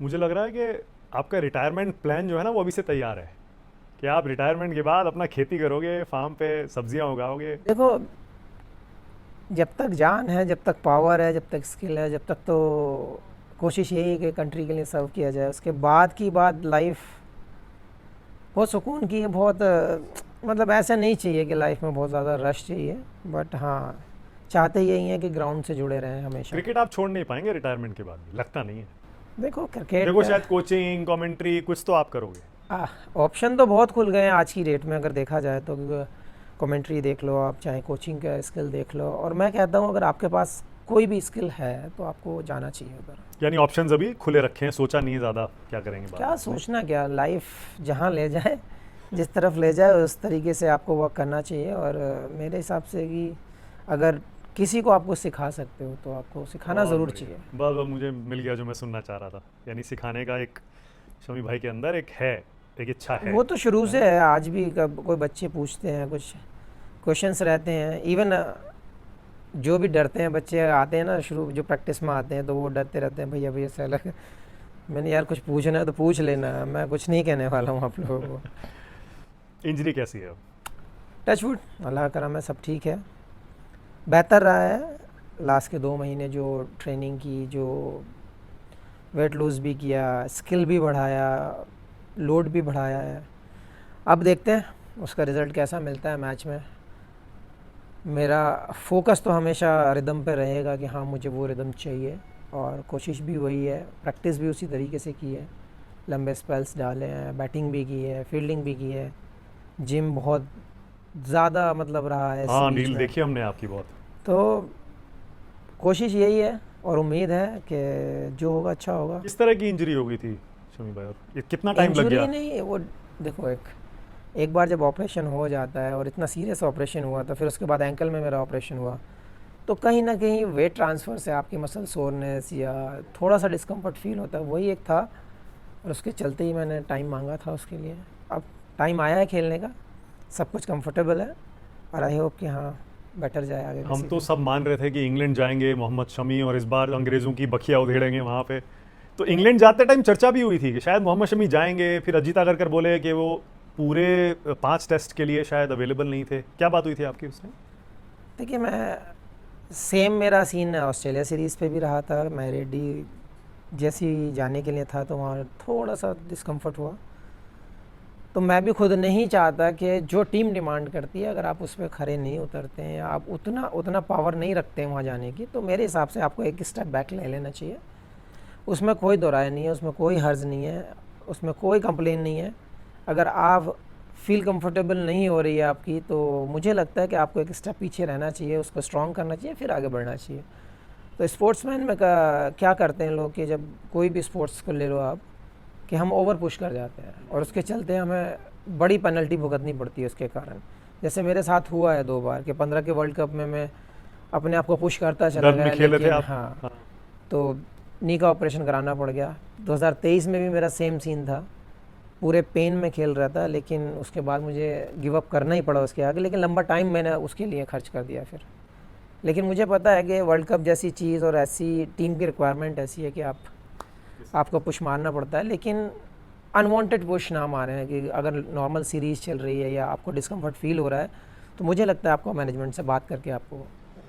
मुझे लग रहा है कि आपका रिटायरमेंट प्लान जो है ना वो अभी से तैयार है कि आप रिटायरमेंट के बाद अपना खेती करोगे, फार्म पे सब्जियां उगाओगे। देखो, जब तक जान है, जब तक पावर है, जब तक स्किल है, जब तक तो कोशिश यही है कि कंट्री के लिए सर्व किया जाए। उसके बाद की बात लाइफ बहुत सुकून की है, बहुत मतलब ऐसा नहीं चाहिए कि लाइफ में बहुत ज़्यादा रश चाहिए। बट हाँ, चाहते यही हैं कि ग्राउंड से जुड़े रहें हमेशा। क्रिकेट आप छोड़ नहीं पाएंगे रिटायरमेंट के बाद भी, लगता नहीं है। देखो क्रिकेट, देखो शायद कोचिंग, कमेंट्री कुछ तो आप करोगे। ऑप्शन तो बहुत खुल गए हैं आज की डेट में अगर देखा जाए तो। कमेंट्री देख लो आप, चाहे कोचिंग का स्किल देख लो, और मैं कहता हूँ अगर आपके पास कोई भी स्किल है तो आपको जाना चाहिए उधर। यानी ऑप्शंस अभी खुले रखे हैं, सोचा नहीं है ज़्यादा क्या करेंगे बाद क्या में आपने। सोचना, क्या लाइफ जहाँ ले जाए, जिस तरफ ले जाए उस तरीके से आपको वर्क करना चाहिए। और मेरे हिसाब से कि अगर किसी को आपको सिखा सकते हो तो आपको सिखाना बहुत ज़रूर बढ़िया, चाहिए। बस बस मुझे मिल गया जो मैं सुनना चाह रहा था। यानी सिखाने का एक शमी भाई के अंदर एक है, एक इच्छा वो तो शुरू है से ना। है, आज भी कब कोई बच्चे पूछते हैं, कुछ क्वेश्चंस रहते हैं। इवन जो भी डरते हैं बच्चे आते हैं ना, शुरू जो प्रैक्टिस में आते हैं तो वो डरते रहते हैं, भैया भैया से अलग। मैंने यार कुछ पूछना है तो पूछ लेना, मैं कुछ नहीं कहने वाला हूँ आप लोगों को। इंजरी कैसी है अब? टचवुड, अल्लाह का करम है, सब ठीक है। बेहतर रहा है लास्ट के 2 महीने जो ट्रेनिंग की, जो वेट लूज़ भी किया, स्किल भी बढ़ाया, लोड भी बढ़ाया है। अब देखते हैं उसका रिज़ल्ट कैसा मिलता है मैच में। मेरा फोकस तो हमेशा रिदम पे रहेगा कि हाँ मुझे वो रिदम चाहिए, और कोशिश भी वही है, प्रैक्टिस भी उसी तरीके से की है। लंबे स्पेल्स डाले हैं, बैटिंग भी की है, फील्डिंग भी की है, जिम बहुत ज़्यादा मतलब रहा है इस हाँ, बीच रील में। देखी हमने आपकी बहुत। तो कोशिश यही है और उम्मीद है कि जो होगा अच्छा होगा। किस तरह की इंजरी हो गई थी शमी भाई, और ये कितना टाइम लग इंजरी गया? नहीं वो, देखो एक एक बार जब ऑपरेशन हो जाता है, और इतना सीरियस ऑपरेशन हुआ था, फिर उसके बाद एंकल में मेरा ऑपरेशन हुआ, तो कहीं ना कहीं वेट ट्रांसफ़र से आपकी मसल सोरनेस या थोड़ा सा डिस्कम्फर्ट फील होता है, वही एक था। और उसके चलते ही मैंने टाइम मांगा था उसके लिए। अब टाइम आया है खेलने का, सब कुछ कंफर्टेबल है, और आई होप कि हाँ बेटर जाए आगे का हम तो सीज़न। सब मान रहे थे कि इंग्लैंड जाएंगे मोहम्मद शमी, और इस बार अंग्रेज़ों की बखिया उधेड़ेंगे वहाँ पे। तो इंग्लैंड जाते टाइम चर्चा भी हुई थी कि शायद मोहम्मद शमी जाएंगे, फिर अजीत अगरकर बोले कि वो पूरे 5 टेस्ट के लिए शायद अवेलेबल नहीं थे। क्या बात हुई थी आपकी उसमें? देखिए, मैं सेम मेरा सीन ऑस्ट्रेलिया सीरीज़ पे भी रहा था। मैं रेडी जैसी जाने के लिए था तो वहाँ थोड़ा सा डिस्कम्फर्ट हुआ। तो मैं भी खुद नहीं चाहता कि जो टीम डिमांड करती है अगर आप उस पर खरे नहीं उतरते हैं, आप उतना उतना पावर नहीं रखते हैं वहाँ जाने की, तो मेरे हिसाब से आपको एक स्टेप बैक ले लेना चाहिए। उसमें कोई दो राय नहीं है, उसमें कोई हर्ज नहीं है, उसमें कोई कंप्लेन नहीं है। अगर आप फील कंफर्टेबल नहीं हो रही है आपकी, तो मुझे लगता है कि आपको एक स्टेप पीछे रहना चाहिए, उसको स्ट्रॉन्ग करना चाहिए, फिर आगे बढ़ना चाहिए। तो स्पोर्ट्समैन में क्या करते हैं लोग कि जब कोई भी स्पोर्ट्स को ले लो आप, कि हम ओवर पुश कर जाते हैं, और उसके चलते हमें बड़ी पेनल्टी भुगतनी पड़ती है उसके कारण। जैसे मेरे साथ हुआ है 2 बार कि 15 के वर्ल्ड कप में मैं अपने आप को पुश करता चला दर्द में गया, खेले थे लेकिन आप? हाँ, हाँ। तो नी का ऑपरेशन कराना पड़ गया। 2023 में भी मेरा सेम सीन था, पूरे पेन में खेल रहा था, लेकिन उसके बाद मुझे गिव अप करना ही पड़ा उसके आगे। लेकिन लंबा टाइम मैंने उसके लिए खर्च कर दिया फिर। लेकिन मुझे पता है कि वर्ल्ड कप जैसी चीज़ और ऐसी टीम की रिक्वायरमेंट ऐसी है कि आपको पुश मारना पड़ता है, लेकिन अनवांटेड पुश ना मारें। कि अगर नॉर्मल सीरीज़ चल रही है या आपको डिस्कम्फर्ट फील हो रहा है, तो मुझे लगता है आपको मैनेजमेंट से बात करके आपको